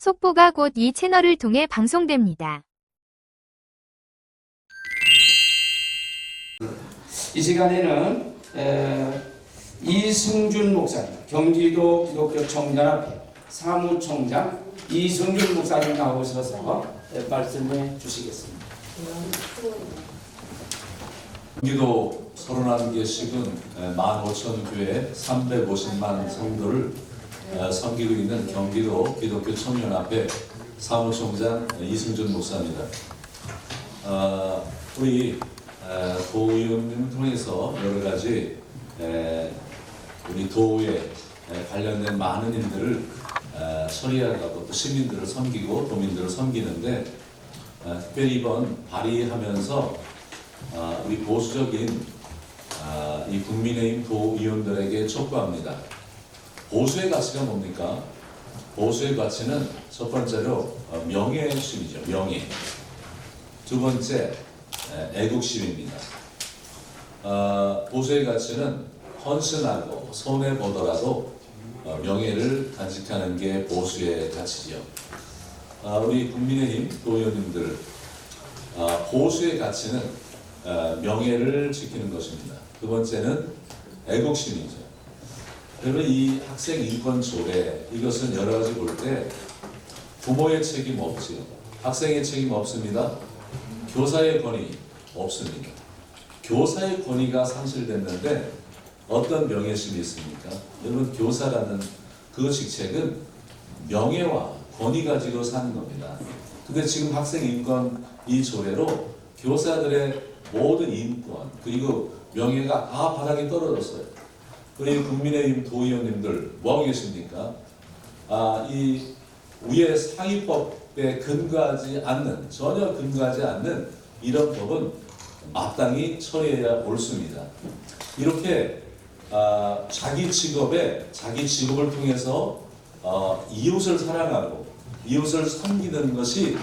속보가 곧 이 채널을 통해 방송됩니다. 이 시간에는 이승준 목사님, 경기도 기독교 청년합회 사무총장 이승준 목사님 나오셔서 말씀해 주시겠습니다. 경기도 31개씩은 15,000교회 350만 성도를 섬기고 있는 경기도 기독교 청년합회 사무총장 이승준 목사입니다. 우리 도의원님을 통해서 여러 가지 우리 도에 관련된 많은 일들을 처리하고 또 시민들을 섬기고 도민들을 섬기는데 특별히 이번 발의하면서 우리 보수적인 이 국민의힘 도의원들에게 촉구합니다. 보수의 가치가 뭡니까? 보수의 가치는 첫 번째로 명예심이죠. 명예. 두 번째 애국심입니다. 보수의 가치는 헌신하고 손해보더라도 명예를 간직하는 게 보수의 가치죠. 우리 국민의힘 도의원님들 보수의 가치는 명예를 지키는 것입니다. 두 번째는 애국심이죠. 그러면 이 학생 인권 조례 이것은 여러 가지 볼 때 부모의 책임 없지요. 학생의 책임 없습니다. 교사의 권위 없습니다. 교사의 권위가 상실됐는데 어떤 명예심이 있습니까? 여러분 교사라는 그 직책은 명예와 권위 가지고 사는 겁니다. 근데 지금 학생 인권 이 조례로 교사들의 모든 인권 그리고 명예가 다 바닥에 떨어졌어요. 우리 국민의힘 도의원님들 뭐하고 계십니까? 이 위의 상위법에 근거하지 않는 전혀 근거하지 않는 이런 법은 마땅히 처리해야 옳습니다. 이렇게 자기 직업을 통해서 이웃을 사랑하고 이웃을 섬기는 것이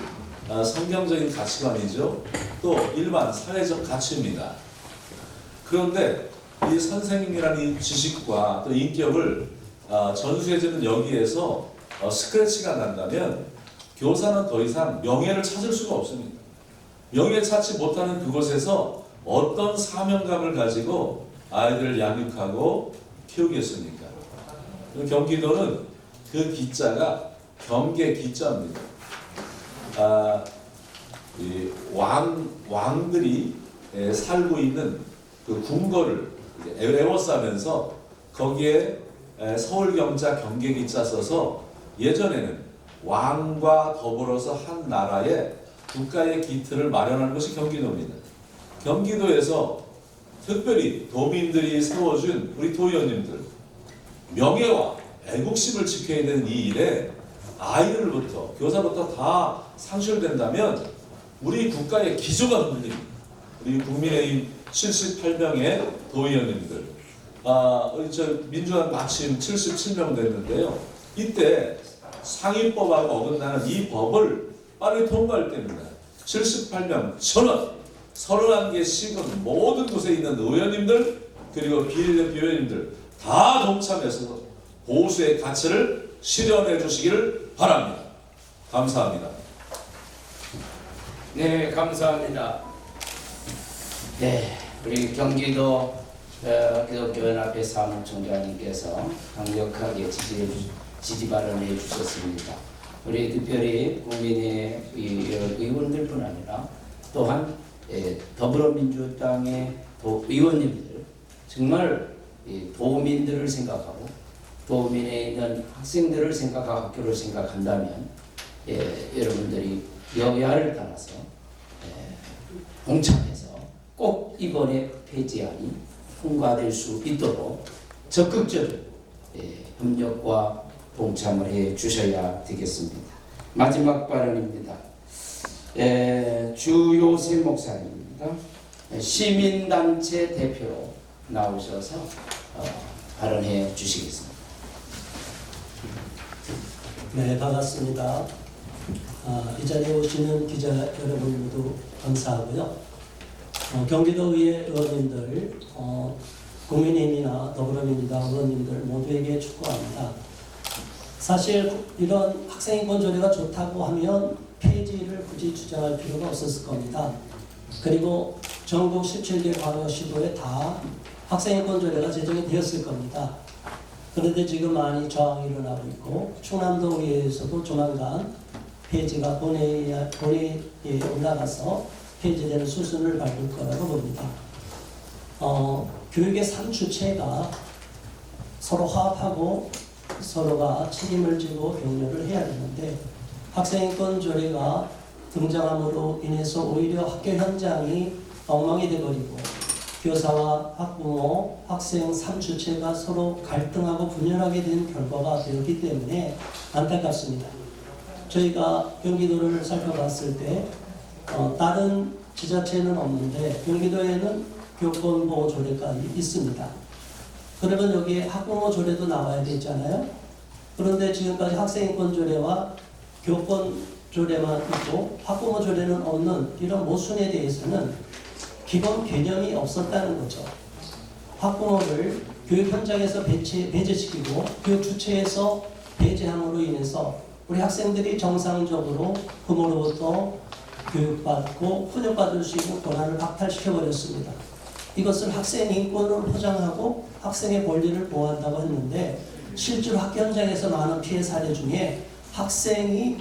성경적인 가치관이죠. 또 일반 사회적 가치입니다. 그런데 이 선생님이라는 이 지식과 또 인격을 전수해주는 여기에서 스크래치가 난다면 교사는 더 이상 명예를 찾을 수가 없습니다. 명예 찾지 못하는 그곳에서 어떤 사명감을 가지고 아이들을 양육하고 키우겠습니까? 경기도는 그 기자가 경계 기자입니다. 이 왕들이 살고 있는 그 궁궐을 에워싸면서 거기에 서울경자 경계기자 써서 예전에는 왕과 더불어서 한 나라의 국가의 기틀을 마련하는 것이 경기도입니다. 경기도에서 특별히 도민들이 세워준 우리 도의원님들 명예와 애국심을 지켜야 되는 이 일에 아이들부터 교사부터 다 상실된다면 우리 국가의 기조가 흔들립니다. 우리 국민의힘 78명의 도의원님들 우리 민주당 마침 77명 됐는데요. 이때 상위법하고 어긋나는 이 법을 빨리 통과할 때입니다. 78명 전원 31개 시군 모든 곳에 있는 의원님들 그리고 비례대표 의원님들 다 동참해서 보수의 가치를 실현해 주시기를 바랍니다. 감사합니다. 네, 감사합니다. 네, 우리 경기도 기독교연합회 사무총장님께서 강력하게 지지 발언해 주셨습니다. 우리 특별히 국민의 의원들뿐 아니라 또한 더불어민주당의 의원님들 정말 도민들을 생각하고 도민에 있는 학생들을 생각하고 학교를 생각한다면 여러분들이 여야를 따라서 동참해서 꼭 이번에 폐지안이 통과될 수 있도록 적극적으로 협력과 동참을 해 주셔야 되겠습니다. 마지막 발언입니다. 주요셉 목사님입니다. 시민단체 대표로 나오셔서 발언해 주시겠습니다. 네, 반갑습니다. 이 자리에 오시는 기자 여러분 모두 감사하고요. 경기도의회 의원님들, 국민의힘이나 더불어민주당 의원님들 모두에게 축구합니다. 사실 이런 학생인권 조례가 좋다고 하면 폐지를 굳이 주장할 필요가 없었을 겁니다. 그리고 전국 17개 광역시도에 다 학생인권 조례가 제정이 되었을 겁니다. 그런데 지금 많이 저항이 일어나고 있고 충남도 의회에서도 조만간 폐지가 본회의에 올라가서 폐지되는 수순을 밟을 거라고 봅니다. 교육의 3주체가 서로 화합하고 서로가 책임을 지고 격려를 해야 되는데 학생인권 조례가 등장함으로 인해서 오히려 학교 현장이 엉망이 되어버리고 교사와 학부모, 학생 3주체가 서로 갈등하고 분열하게 된 결과가 되었기 때문에 안타깝습니다. 저희가 경기도를 살펴봤을 때 다른 지자체는 없는데 경기도에는 교권보호조례가 있습니다. 그러면 여기에 학부모 조례도 나와야 되잖아요. 그런데 지금까지 학생인권 조례와 교권 조례만 있고 학부모 조례는 없는 이런 모순에 대해서는 기본 개념이 없었다는 거죠. 학부모를 교육 현장에서 배제시키고 교육 주체에서 배제함으로 인해서 우리 학생들이 정상적으로 부모로부터 교육받고 훈육받을 수 있는 권한을 박탈시켜버렸습니다. 이것을 학생 인권을 포장하고 학생의 권리를 보호한다고 했는데 실제로 학교 현장에서 많은 피해 사례 중에 학생이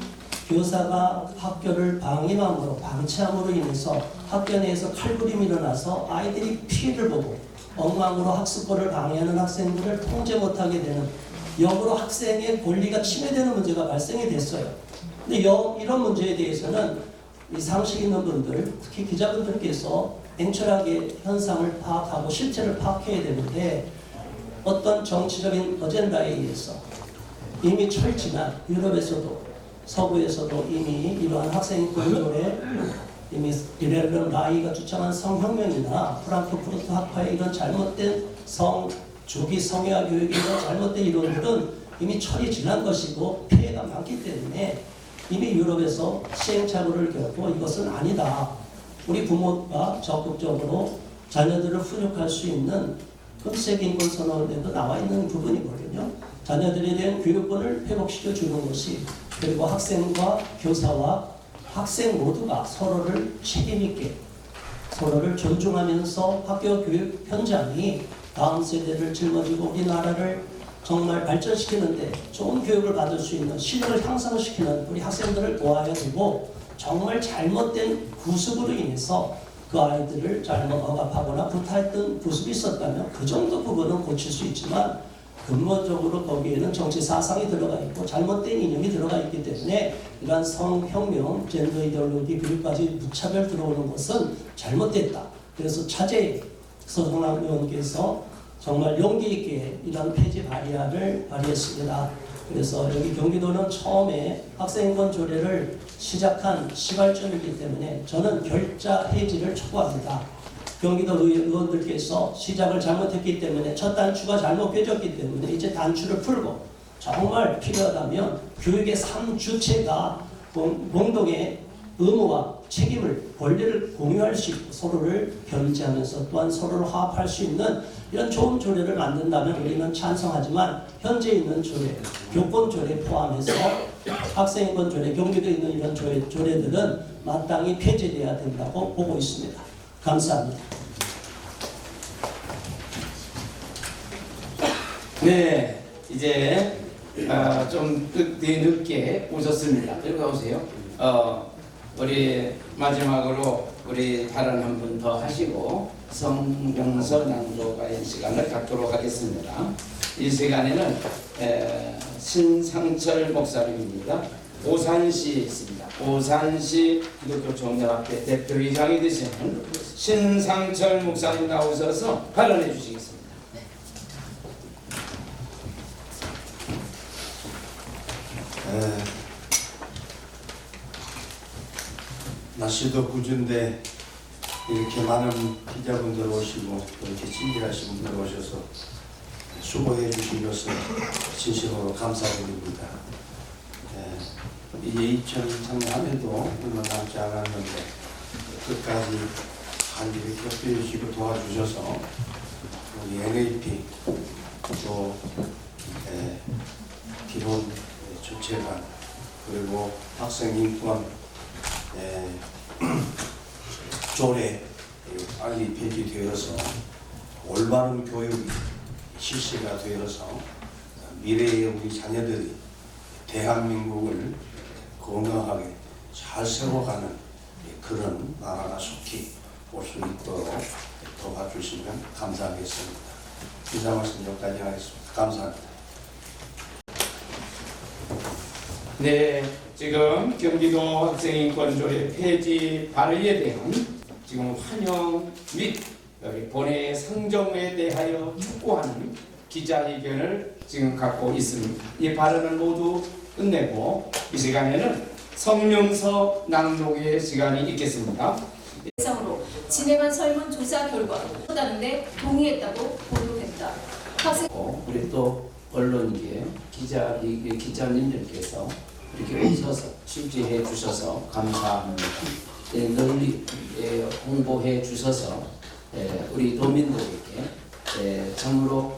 교사가 학교를 방임함으로 방치함으로 인해서 학교 내에서 칼부림이 일어나서 아이들이 피해를 보고 엉망으로 학습권을 방해하는 학생들을 통제 못하게 되는 역으로 학생의 권리가 침해되는 문제가 발생이 됐어요. 근데 이런 문제에 대해서는 이 상식 있는 분들, 특히 기자분들께서 냉철하게 현상을 파악하고 실체를 파악해야 되는데 어떤 정치적인 어젠다에 의해서 이미 철지난 유럽에서도 서구에서도 이미 이러한 학생인권 조례 이미 이렐런 라이가 주창한 성혁명이나 프랑크푸르트 학파의 이런 잘못된 주기 성애화 교육의 이런 잘못된 이론들은 이미 철이 지난 것이고 피해가 많기 때문에 이미 유럽에서 시행착오를 겪고 이것은 아니다. 우리 부모가 적극적으로 자녀들을 훈육할 수 있는 세계인권 선언에도 나와 있는 부분이거든요. 자녀들에 대한 교육권을 회복시켜 주는 것이 그리고 학생과 교사와 학생 모두가 서로를 책임있게 서로를 존중하면서 학교 교육 현장이 다음 세대를 짊어지고 우리나라를 정말 발전시키는데 좋은 교육을 받을 수 있는 실력을 향상시키는 우리 학생들을 도와야 되고 정말 잘못된 구습으로 인해서 그 아이들을 잘못 억압하거나 구타했던 구습이 있었다면 그 정도 부분은 고칠 수 있지만 근본적으로 거기에는 정치 사상이 들어가 있고 잘못된 이념이 들어가 있기 때문에 이러한 성혁명, 젠더 이데올로기 교육까지 무차별 들어오는 것은 잘못됐다. 그래서 차제에 서성남 의원께서 정말 용기 있게 이런 폐지 발의안을 발의했습니다. 그래서 여기 경기도는 처음에 학생인권 조례를 시작한 시발점이기 때문에 저는 결자 해지를 촉구합니다. 경기도 의원들께서 시작을 잘못했기 때문에 첫 단추가 잘못되었기 때문에 이제 단추를 풀고 정말 필요하다면 교육의 3주체가 공동의 의무와 책임을 권리를 공유할 수 있고 서로를 견제하면서 또한 서로를 화합할 수 있는 이런 좋은 조례를 만든다면 우리는 찬성하지만 현재 있는 조례, 교권 조례 포함해서 학생인권 조례, 경기도에 있는 이런 조례들은 마땅히 폐지돼야 된다고 보고 있습니다. 감사합니다. 네, 이제 좀 늦게 오셨습니다. 이리 오세요. 우리 마지막으로 우리 발언 한 분 더 하시고 성경서 낭독의 시간을 갖도록 하겠습니다. 이 시간에는 신상철 목사님입니다. 오산시에 있습니다. 오산시 기독교 종려학회 대표이장이 되시는 신상철 목사님 나오셔서 발언해 주시겠습니다. 날씨도 궂은데 이렇게 많은 기자분들 오시고 또 이렇게 친절하신 분들 오셔서 수고해 주신 것을 진심으로 감사드립니다. 이제 2003년 한 해도 얼마 남지 않았는데 끝까지 한 일을 곁들여주시고 도와주셔서 우리 NAP 또 기본 주체관 그리고 학생 인권 조례 빨리 폐지되어서 올바른 교육이 실시가 되어서 미래의 우리 자녀들이 대한민국을 건강하게 잘 세워가는 그런 나라가 속히 올 수 있도록 도와주시면 감사하겠습니다. 인사 말씀 여기까지 하겠습니다. 감사합니다. 네, 지금 경기도 학생인권조례 폐지 발의에 대한 지금 환영 및 본회의 상정에 대하여 촉구하는 기자회견을 지금 갖고 있습니다. 이 발언을 모두 끝내고 이 시간에는 성명서 낭독의 시간이 있겠습니다. 대상으로 진행한 설문조사 결과 다는데 동의했다고 보도됐다. 학생 우리 또 언론계 기자님들께서 이렇게 오셔서 취재해 주셔서 감사합니다. 널리 홍보해 주셔서 우리 도민들에게 참으로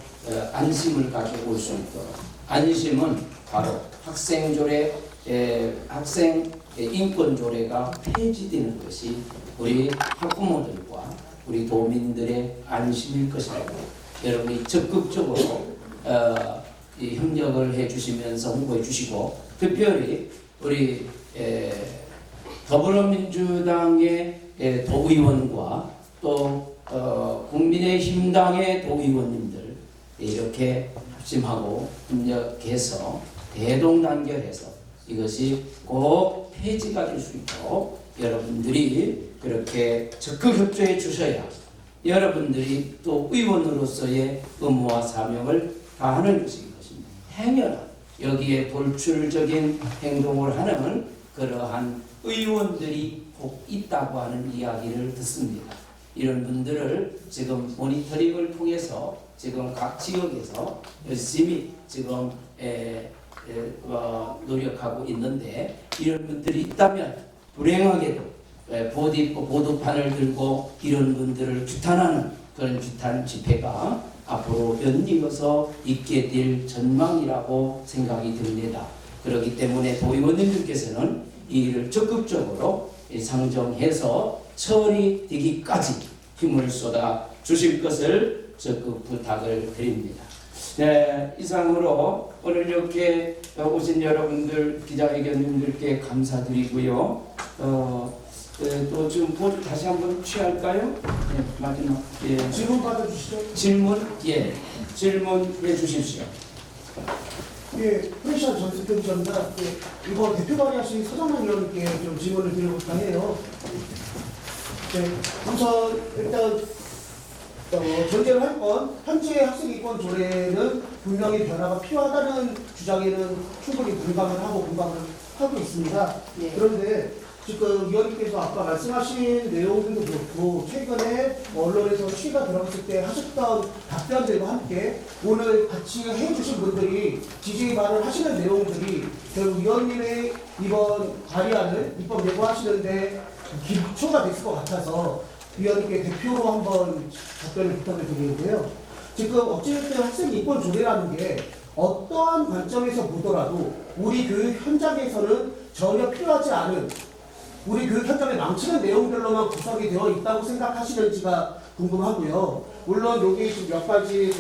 안심을 가지고 올 수 있도록, 안심은 바로 학생조례, 학생 인권조례가 폐지되는 것이 우리 학부모들과 우리 도민들의 안심일 것이라고 여러분이 적극적으로 이 협력을 해주시면서 홍보해 주시고, 특별히 우리 더불어민주당의 도의원과 또 국민의힘당의 도의원님들 이렇게 합심하고 협력해서 대동단결해서 이것이 꼭 폐지가 될 수 있도록 여러분들이 그렇게 적극 협조해 주셔야 여러분들이 또 의원으로서의 의무와 사명을 다하는 것이 것입니다. 행여나 여기에 돌출적인 행동을 하는 그러한 의원들이 꼭 있다고 하는 이야기를 듣습니다. 이런 분들을 지금 모니터링을 통해서 지금 각 지역에서 열심히 지금 노력하고 있는데, 이런 분들이 있다면 불행하게도 보드 입고 보도판을 들고 이런 분들을 규탄하는 그런 규탄 집회가 앞으로 연이어서 있게 될 전망이라고 생각이 듭니다. 그렇기 때문에 도의원님들께서는 이 일을 적극적으로 상정해서 처리되기까지 힘을 쏟아 주실 것을 적극 부탁을 드립니다. 네, 이상으로 오늘 이렇게 오신 여러분들 기자회견님들께 감사드리고요. 또 지금 보조 다시 한번 취할까요? 네, 마지막 질문 받아주시죠. 질문 질문해 주십시오. 예, 프레시안 전수경 기자입니다. 예, 이거 대표 발의하신 서정만 의원님께 좀 질문을 드려볼까 해요. 네, 우선 일단 전제를 할 건 현재 학생인권 조례는 분명히 변화가 필요하다는 주장에는 충분히 공감을 하고 있습니다. 네. 그런데 지금 위원님께서 아까 말씀하신 내용들도 그렇고 최근에 언론에서 취재가 들어갔을 때 하셨던 답변들과 함께 오늘 같이 해주신 분들이 지지 발언하시는 내용들이 결국 위원님의 이번 발의안을 입법 예고하시는데 기초가 됐을 것 같아서 위원님께 대표로 한번 답변을 부탁을 드리는데요. 지금 어찌됐든 학생 인권 조례라는 게 어떠한 관점에서 보더라도 우리 교육 현장에서는 전혀 필요하지 않은, 우리 교육 현장에 망치는 내용들로만 구성이 되어 있다고 생각하시는지가 궁금하고요. 물론 여기 지금 몇 가지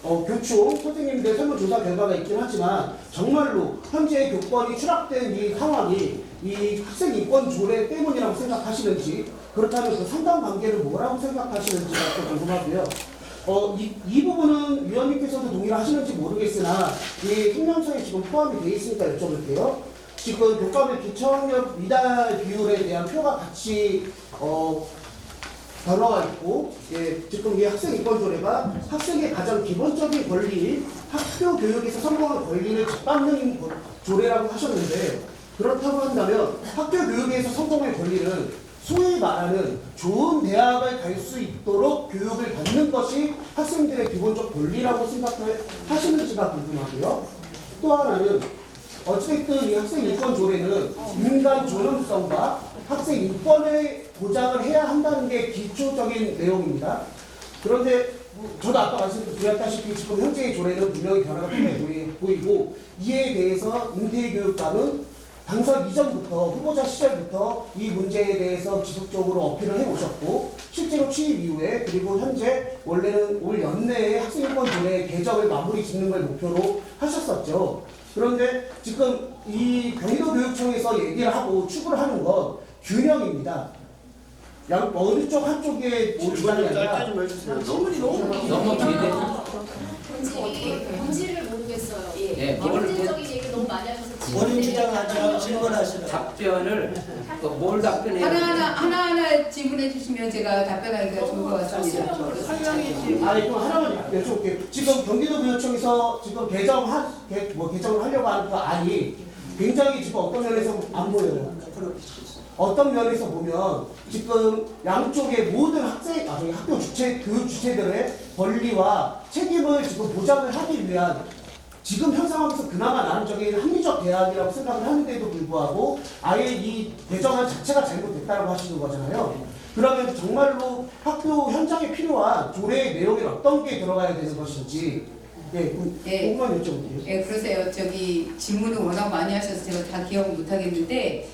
교총 선생님들 설문조사 결과가 있긴 하지만 정말로 현재 교권이 추락된 이 상황이 이 학생 인권 조례 때문이라고 생각하시는지, 그렇다면 그 상당 관계는 뭐라고 생각하시는지가 또 궁금하고요. 이 부분은 위원님께서도 동의를 하시는지 모르겠으나 이 성명서에 지금 포함이 되어 있으니까 여쭤볼게요. 지금 교과별 기초학력 미달 비율에 대한 표가 같이 변화가 있고, 지금 이 학생인권조례가 학생의 가장 기본적인 권리인 학교 교육에서 성공한 권리를 잡는 조례라고 하셨는데, 그렇다고 한다면 학교 교육에서 성공의 권리는 소위 말하는 좋은 대학을 갈 수 있도록 교육을 받는 것이 학생들의 기본적 권리라고 생각하시는지가 궁금하고요. 또 하나는 어찌됐든 이 학생인권조례는 인간 존엄성과 학생 인권을 보장을 해야 한다는 게 기초적인 내용입니다. 그런데 저도 아까 말씀드렸다시피 지금 현재의 조례는 분명히 변화가 필요해 보이고 이에 대해서 은퇴교육감은 당선 이전부터 후보자 시절부터 이 문제에 대해서 지속적으로 어필을 해오셨고 실제로 취임 이후에 그리고 현재 원래는 올 연내에 학생인권 조례 개정을 마무리 짓는 걸 목표로 하셨었죠. 그런데 지금 이 경기도교육청에서 얘기를 하고 추구를 하는 건 균형입니다. 어느 쪽 한쪽에 주장이 아니라 너무 길게. 본질을 모르겠어요. 예, 뭘 본질적인 얘기 너무 많이 하셔서 본인 주장하지 않고 질문하시는 답변을 뭘 답변해야 하나하나 질문해 주시면 제가 답변하기가 좋을 것 같습니다. 아니 그럼 하나만 여쭤볼게요. 지금 경기도교육청에서 지금 개정을 하려고 하는 그 안이 굉장히 지금 어떤 면에서 안 보여요. 어떤 면에서 보면 지금 양쪽의 모든 학교 교육 주체들의 권리와 책임을 지금 보장을 하기 위한 지금 형성하면서 그나마 나름적인 합리적 대안이라고 생각을 하는데도 불구하고 아예 이 개정안 자체가 잘못됐다고 하시는 거잖아요. 그러면 정말로 학교 현장에 필요한 조례의 내용에 어떤 게 들어가야 되는 것인지 그것만 여쭤볼게요. 예, 그러세요. 저기 질문을 워낙 많이 하셔서 제가 다 기억을 못 하겠는데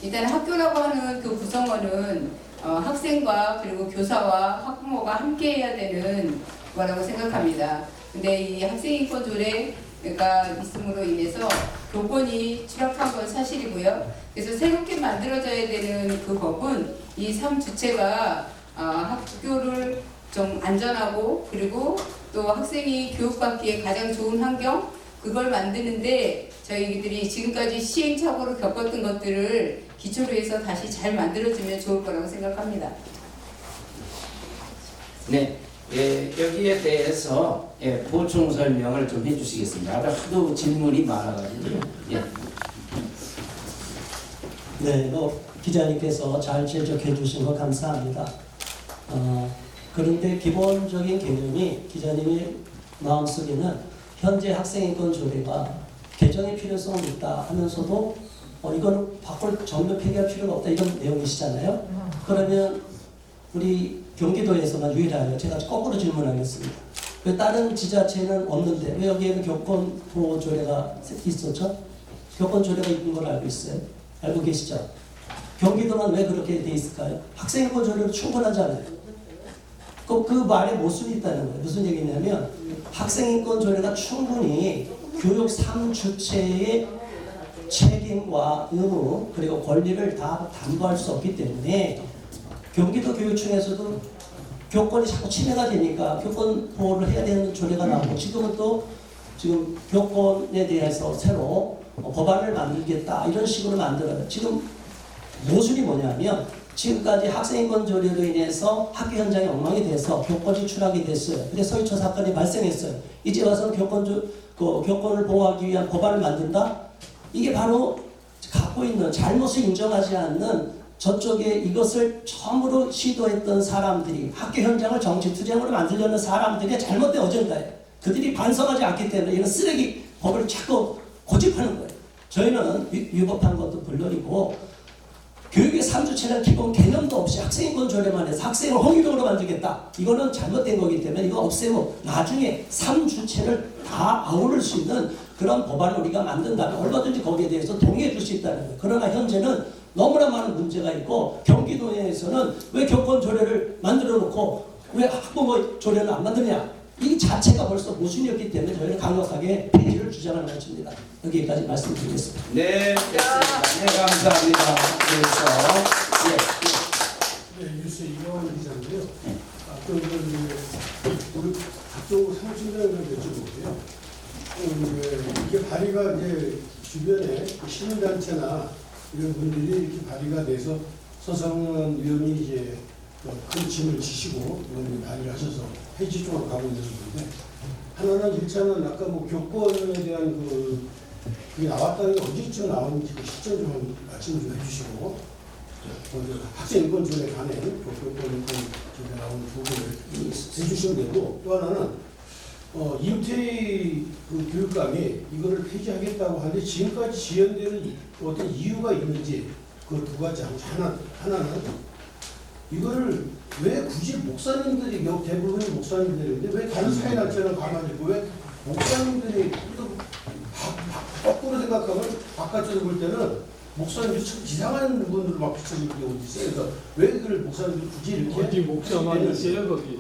일단 학교라고 하는 그 구성원은 학생과 그리고 교사와 학부모가 함께 해야 되는 거라고 생각합니다. 근데 이 학생인권 조례가 있음으로 인해서 교권이 추락한 건 사실이고요. 그래서 새롭게 만들어져야 되는 그 법은 이 3주체가 학교를 좀 안전하고 그리고 또 학생이 교육받기에 가장 좋은 환경 그걸 만드는데 저희들이 지금까지 시행착오로 겪었던 것들을 기초로 해서 다시 잘 만들어주면 좋을 거라고 생각합니다. 네, 여기에 대해서 보충 설명을 좀 해주시겠습니다. 아까 하도 질문이 많아가지고. 네, 기자님께서 잘 제적해 주신 거 감사합니다. 그런데 기본적인 개념이 기자님의 마음속에는 현재 학생인권 조례가 개정의 필요성은 있다 하면서도 이거는 전면 폐기할 필요가 없다 이런 내용이시잖아요. 그러면 우리 경기도에서만 유일하여 제가 거꾸로 질문하겠습니다. 왜 다른 지자체는 없는데 왜 여기에는 교권 보호 조례가 있었죠? 교권 조례가 있는 걸 알고 있어요. 알고 계시죠? 경기도만 왜 그렇게 돼 있을까요? 학생인권 조례로 충분하잖아요. 그 말에 모순이 있다는 거예요. 무슨 얘기냐면 학생인권 조례가 충분히 교육 3주체의 책임과 의무 그리고 권리를 다 담보할 수 없기 때문에 경기도 교육청에서도 교권이 자꾸 침해가 되니까 교권 보호를 해야 되는 조례가 나오고 지금은 또 지금 교권에 대해서 새로 법안을 만들겠다 이런 식으로 만들어요. 지금 모순이 뭐냐면 지금까지 학생인권 조례로 인해서 학교 현장이 엉망이 돼서 교권이 추락이 됐어요. 근데 서희초 사건이 발생했어요. 이제 와서 교권을 보호하기 위한 법안을 만든다? 이게 바로 갖고 있는 잘못을 인정하지 않는 저쪽에 이것을 처음으로 시도했던 사람들이 학교 현장을 정치 투쟁으로 만들려는 사람들의 잘못된 어젠다예요. 그들이 반성하지 않기 때문에 이런 쓰레기 법을 자꾸 고집하는 거예요. 저희는 위법한 것도 물론이고 교육의 3주체는 기본 개념도 없이 학생인권 조례만 해서 학생을 홍위병으로 만들겠다. 이거는 잘못된 거기 때문에 이거 없애고 나중에 3주체를 다 아우를 수 있는 그런 법안을 우리가 만든다면 얼마든지 거기에 대해서 동의해 줄 수 있다는 거예요. 그러나 현재는 너무나 많은 문제가 있고 경기도에서는 왜 교권 조례를 만들어 놓고 왜 학부모 조례는 안 만드냐. 이 자체가 벌써 모순이었기 때문에 저희는 강력하게 폐지를 주장하는 것입니다. 여기까지 말씀드리겠습니다. 네, 됐습니다. 네, 감사합니다. 그래서 뉴스 이경환 기자인데요. 아까 우리 각종 상식적으로 여쭤볼게요. 이게 발의가 이제 주변에 시민단체나 이런 분들이 이렇게 발의가 돼서 서성원 의원이 이제 큰 짐을 지시고 의원이 발의를 하셔서 폐지 쪽으로 가고 있는 건데 하나는 일차는 아까 교권에 대한 그게 나왔다는 게 언제쯤 나오는지 그 시점 좀 말씀 좀 해주시고 학생인권 조례 관해 교권 조례 나오는 부분을 해주시면 되고 또 하나는 임태희 교육감이 이거를 폐지하겠다고 하는데 지금까지 지연되는 어떤 이유가 있는지 그 두 가지 하나는 이거를 왜 굳이 목사님들이 대부분이 목사님들인데 왜 다른 사회단체는 가만히 있고 왜 목사님들이 또 거꾸로 생각하면 바깥에서 볼 때는 목사님들이 참 이상한 분들을 막 비춰주는 경우도 있어요. 그래서 왜 그걸 목사님들이 굳이 이렇게 어디 목사만 있어요 거기?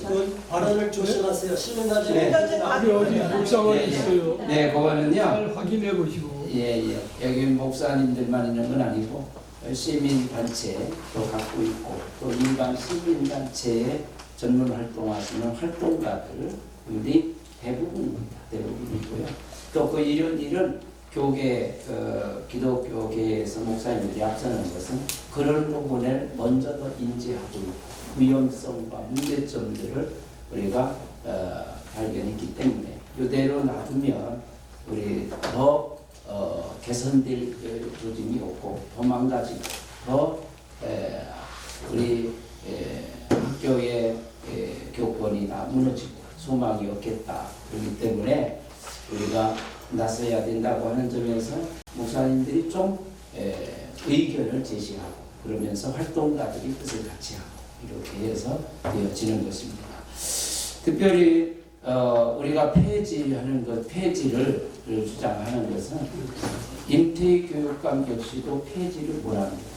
그 발언을 조심하세요. 시민단체 우리 어디 목사만 있어요? 네, 그거는요. 잘 확인해 보시고. 예. 여기 목사님들만 있는 건 아니고 시민단체도 갖고 있고 또 일반 시민단체에 전문 활동하시는 활동가들이 대부분입니다. 대부분이고요. 또 그 이런 일은 교계, 기독교계에서 목사님들이 앞서는 것은 그런 부분을 먼저 더 인지하고 위험성과 문제점들을 우리가 발견했기 때문에 이대로 놔두면 우리 더 개선될 조짐이 없고 더 망가지고 더 우리 학교의 교권이 다 무너지고 소망이 없겠다. 그렇기 때문에 우리가 나서야 된다고 하는 점에서 목사님들이 좀 의견을 제시하고 그러면서 활동가들이 뜻을 같이 하고 이렇게 해서 되어지는 것입니다. 특별히 우리가 폐지하는 것, 폐지를 주장하는 것은 임태교육감 역시도 폐지를 원합니다.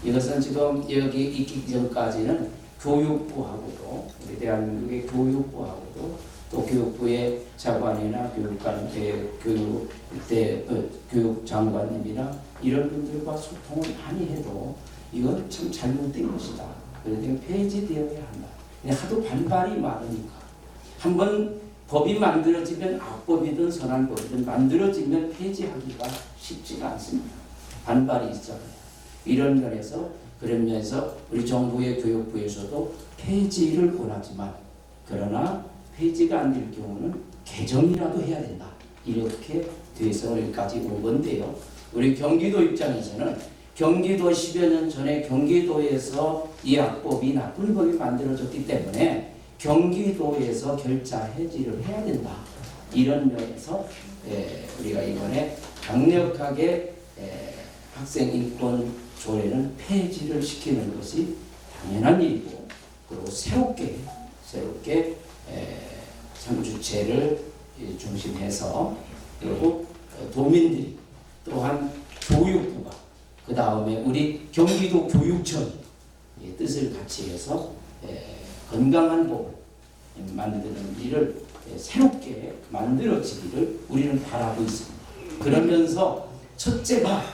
이것은 지금 여기 있기 전까지는 교육부하고도 우리 대한민국의 교육부하고도 또 교육부의 장관이나 교육장관님이나 이런 분들과 소통을 많이 해도 이건 참 잘못된 것이다. 그래서 폐지되어야 한다. 하도 반발이 많으니까 한번 법이 만들어지면 악법이든 선한 법이든 만들어지면 폐지하기가 쉽지가 않습니다. 반발이 있잖아요. 이런 면에서 그런 면에서 우리 정부의 교육부에서도 폐지를 원하지만 그러나 폐지가 안 될 경우는 개정이라도 해야 된다. 이렇게 돼서 여기까지 온 건데요. 우리 경기도 입장에서는 경기도 10여 년 전에 경기도에서 이 악법이 나쁜 법이 만들어졌기 때문에 경기도에서 결자 해지를 해야 된다. 이런 면에서 우리가 이번에 강력하게 학생 인권 조례는 폐지를 시키는 것이 당연한 일이고 그리고 새롭게 상주체를 중심해서 그리고 도민들이 또한 교육부가 그 다음에 우리 경기도 교육청이 뜻을 같이 해서 건강한 법을 만드는 일을 새롭게 만들어지기를 우리는 바라고 있습니다. 그러면서 첫째가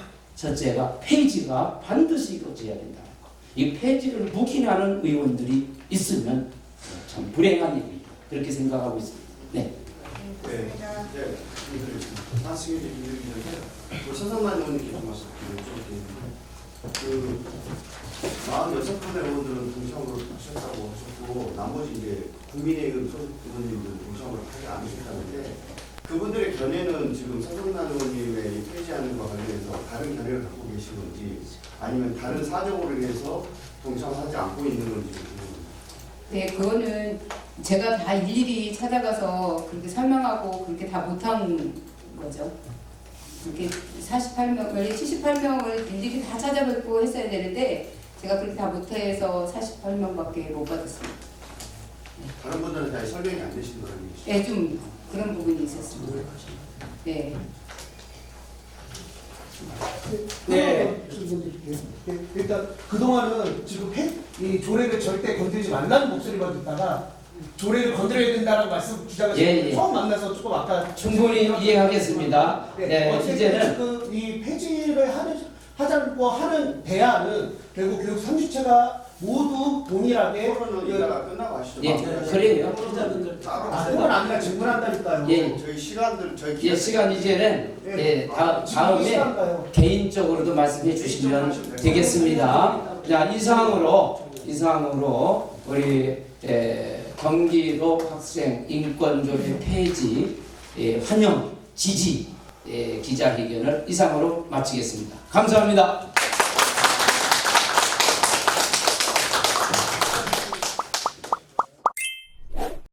폐지가 반드시 이루어져야 된다는 것. 이 폐지를 묵인하는 의원들이 있으면 참 불행한 일입니다. 그렇게 생각하고 있습니다. 네. 네. 이제 말씀이 드리기 전에 서성만 의원님께 좀 말씀드리겠습니다. 46분의 의원들은 동참으로 하셨다고 하셨고 나머지 이제 국민의힘 소속 의원님들은 동참으로 하지 않으셨다는데 그분들의 견해는 지금 서성만 의원님의 폐지하는 것과 관련해서 다른 견해를 갖고 계신 건지 아니면 다른 사정으로 인해서 동참하지 않고 있는 건지 네, 그거는 제가 다 일일이 찾아가서 그렇게 설명하고 그렇게 다 못한 거죠. 이렇게 48명, 원래 78명을 일일이 다 찾아뵙고 했어야 되는데 제가 그렇게 다 못해서 48명밖에 못 받았습니다. 다른 분들은 다 설명이 안 되신 거라는 얘기죠? 네, 좀 그런 부분이 있었습니다. 네. 네. 일단 그동안은 지금 이 조례를 절대 건드리지 말라는 목소리만 듣다가 조례를 건드려야 된다는 말씀 주장하시는 처음 만나서 조금 아까 충분히 이해하겠습니다. 네, 이제는 지금 이 폐지를 하자고 하는 대안은 결국 교육 3주체가 모두 동일하게 토론은 이따가 끝나고 하시죠. 예, 그래요. 그건 아니라 질문한다니까요. 예. 저희 시간들 저희 시간 이제는 다음에 시간가요? 개인적으로도 말씀해 주시면 되겠습니다. 자, 이상으로 우리 경기도 학생 인권조례 폐지 환영 지지 기자회견을 이상으로 마치겠습니다. 감사합니다.